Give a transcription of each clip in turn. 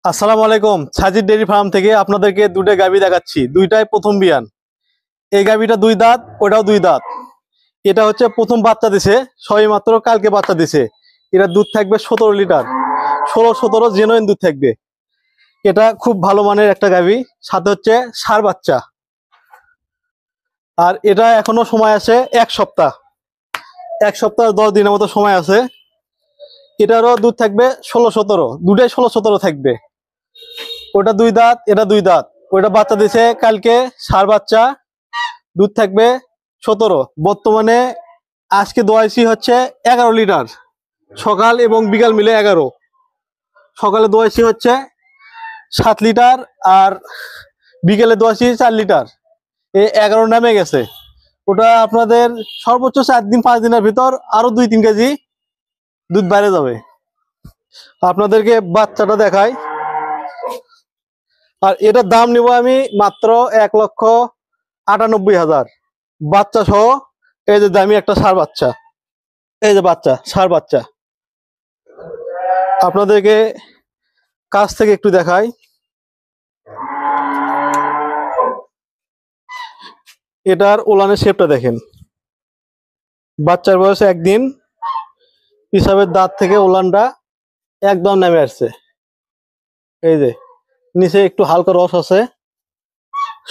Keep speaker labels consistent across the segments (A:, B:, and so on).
A: আসসালামু আলাইকুম। Sajid dairy farm থেকে আপনাদেরকে দুটো গাভী দেখাচ্ছি। দুইটাই প্রথম বিয়ান। এই গাভীটা দুই দাঁত, ওটাও দুই দাঁত। এটা হচ্ছে প্রথম বাচ্চা দিছে, সবে মাত্র কালকে বাচ্চা দিছে। এটা দুধ থাকবে 17 লিটার, 16-17 জেনুইন দুধ থাকবে। এটা খুব ভালো মানের একটা গাভী, সাথে হচ্ছে ষাঁড় বাচ্চা। আর এটা এখনো সময় আছে 1 সপ্তাহ, 1 সপ্তাহ 10 দিনের মতো সময় আছে। এটারও দুধ থাকবে 16-17, দুটাই 16-17 থাকবে। ওটা দুই দাঁত, এটা দুই দাঁত। ওইটা বাচ্চা দিছে কালকে, ষাঁড় বাচ্চা, দুধ থাকবে 17। বর্তমানে আজকে দোয়াইছি হচ্ছে 11 লিটার, সকাল এবং বিকাল মিলে 11। সকালে দোয়াইছি হচ্ছে 7 লিটার, আর বিকেলে দোয়াইছি 4 লিটার। এই 11 নামে গেছে। ওটা আপনাদের সর্বোচ্চ 4-5 দিনের ভিতর আরো 2-3 কেজি দুধ বাইরে যাবে। আপনাদেরকে বাচ্চাটা দেখাই। আর এটার দাম নিব আমি মাত্র 1,98,000 বাচ্চা সহ। এই যে দামি একটা ষাঁড় বাচ্চা, এই যে বাচ্চা ষাঁড় বাচ্চা। আপনাদেরকে কাছ থেকে একটু দেখাই। এটার ওলানের শেপটা দেখেন। বাচ্চার বয়স 1 দিন, হিসাবের দাঁত থেকে ওলানটা একদম নেমে আসছে। এই যে নিচে একটু হালকা রস আছে,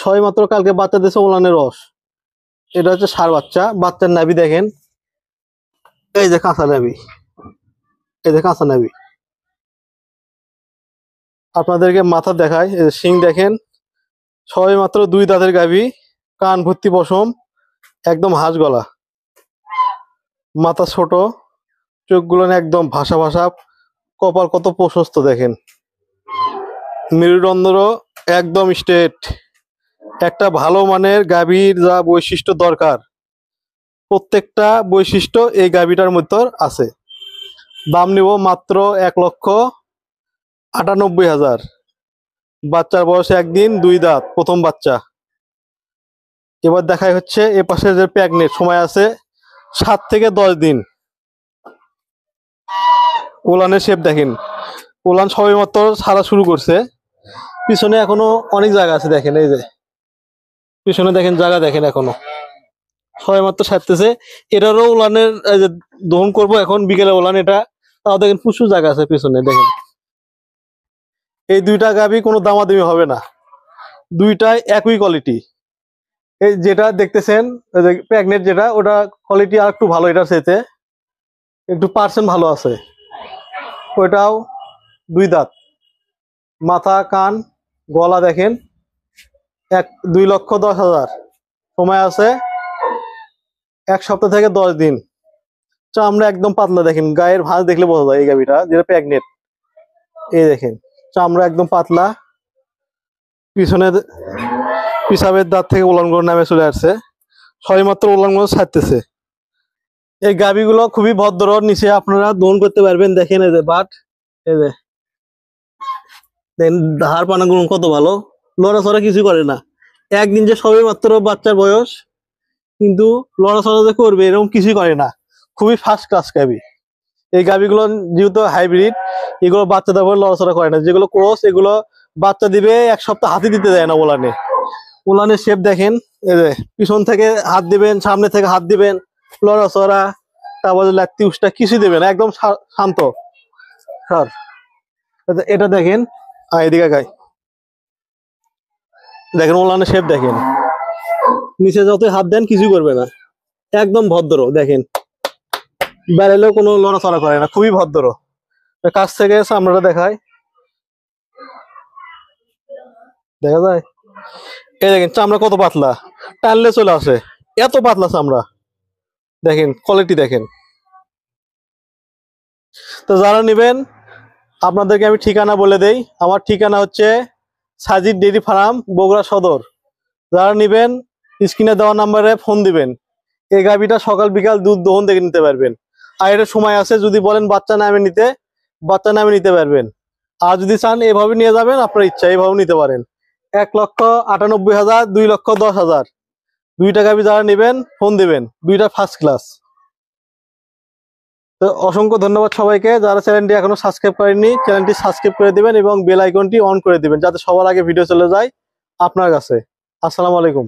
A: সবে মাত্র কালকে বাচ্চা দিয়েছে ওলানের রস। এটা হচ্ছে ষাঁড় বাচ্চা। বাচ্চার নাভি দেখেন, এই যে কাঁচা নাভি, এই যে কাঁচা নাভি। আপনাদেরকে মাথা দেখায়, এই যে শিং দেখেন। সবে মাত্র 2 দাঁতের গাভী, কান ভর্তি পশম, একদম হাঁস গলা। মাথা ছোট, চোখগুলো একদম ভাসা ভাসা, কপাল কত প্রশস্ত দেখেন। মেরুদণ্ড একদম স্ট্রেট। একটা ভালো মানের গাভীর যা বৈশিষ্ট্য দরকার, প্রত্যেকটা বৈশিষ্ট্য এই গাভীটার মধ্যে আছে। দাম নিব মাত্র 1,98,000। বাচ্চার বয়স 1 দিন, 2 দাঁত, প্রথম বাচ্চা। এবার দেখাই হচ্ছে এ পাশে যে প্রেগনেন্ট, সময় আছে 7 থেকে 10 দিন। ওলানের শেপ দেখেন, ওলান সবে মাত্র ছাড়া শুরু করছে। পিছনে এখনো অনেক জায়গা আছে দেখেন, এই যে পিছনে দেখেন জায়গা দেখেন, এখনো সবে মাত্র সারতেছে। এটারও ওলানের এই যে দহন করবো এখন বিকেলে ওলান, এটা তাও দেখেন প্রচুর জায়গা আছে পিছনে দেখেন। এই দুইটা গাভী কোনো দামাদামি হবে না, দুইটাই একই কোয়ালিটি। এই যেটা দেখতেছেন প্রেগনেন্ট যেটা, ওটা কোয়ালিটি আর একটু ভালো, এটার চাইতে একটু পার্সেন্ট ভালো আছে। ওইটাও 2 দাঁত। মাথা, কান, গলা দেখেন। 2,10,000। সময় আছে 1 সপ্তাহ থেকে 10 দিন। চামড়া একদম পাতলা দেখেন, গায়ের ভাঁজ দেখলে বোঝা যায় এই গাভীটা যেটা প্রেগনেন্ট। এই দেখেন চামড়া একদম পাতলা। পিছনে পিসাবের দাঁত থেকে উলানগুলো নামে চলে আসছে, সবে মাত্র উলানগুলো ছাড়তেছে। এই গাভীগুলো খুবই ভদ্র, নিচে আপনারা দহন করতে পারবেন। দেখেন এই যে বাট, এই যে হাড় পানাগুলো কত ভালো, লড়াচড়া কিছু করে না। 1 দিন যে সবে মাত্র বাচ্চার বয়স, কিন্তু লড়াচড়া যে করবে এরকম কিছুই করে না। খুবই ফার্স্ট ক্লাস গাভী। এই গাভীগুলো যেহেতু হাইব্রিড, এগুলো বাচ্চা দেওয়ার লড়াচড়া করে না। যেগুলো ক্রস, এগুলো বাচ্চা দিবে 1 সপ্তাহ হাতে দিতে দেয় না ওলানে। ওলানের শেপ দেখেন, এই যে পিছন থেকে হাত দিবেন, সামনে থেকে হাত দিবেন, লড়াচড়া, তারপরে লাত্তি উষ্টা কিছু দিবেন, একদম শান্ত। স্যার এটা দেখেন, এদিকে গাই দেখেন, ওলানের শেপ দেখেন। নিচে যতই হাত দেন কিছু করবে না, একদম ভদ্র দেখেন। বেড়ালেও কোনো লড়াচড়া করে না, খুবই ভদ্র। কাছ থেকে চামড়াটা দেখায়, দেখা যায়। এই দেখেন চামড়া কত পাতলা, টানলে চলে আসে, এত পাতলা চামড়া দেখেন, কোয়ালিটি দেখেন। তো যারা নেবেন, আপনাদেরকে আমি ঠিকানা বলে দেই। আমার ঠিকানা হচ্ছে সাজিদ ডেইরি ফার্ম, বগুড়া সদর। যারা নেবেন স্ক্রিনে দেওয়া নাম্বারে ফোন দিবেন। এই গাভীটা সকাল বিকাল দুধ দহন থেকে নিতে পারবেন। আর এটা সময় আছে, যদি বলেন বাচ্চা নামে নিতে, বাচ্চা নামে নিতে পারবেন। আর যদি চান এভাবে নিয়ে যাবেন, আপনার ইচ্ছা, এইভাবে নিতে পারেন। 1,98,000, 2,10,000। দুইটা গাভী যারা নেবেন ফোন দিবেন, দুইটা ফার্স্ট ক্লাস। তো অসংখ্য ধন্যবাদ সবাইকে, যারা চ্যানেলটি এখনো সাবস্ক্রাইব করেননি চ্যানেলটি সাবস্ক্রাইব করে দিবেন এবং বেল আইকনটি অন করে দিবেন যাতে সবার আগে ভিডিও চলে যায় আপনার কাছে। আসসালামু আলাইকুম।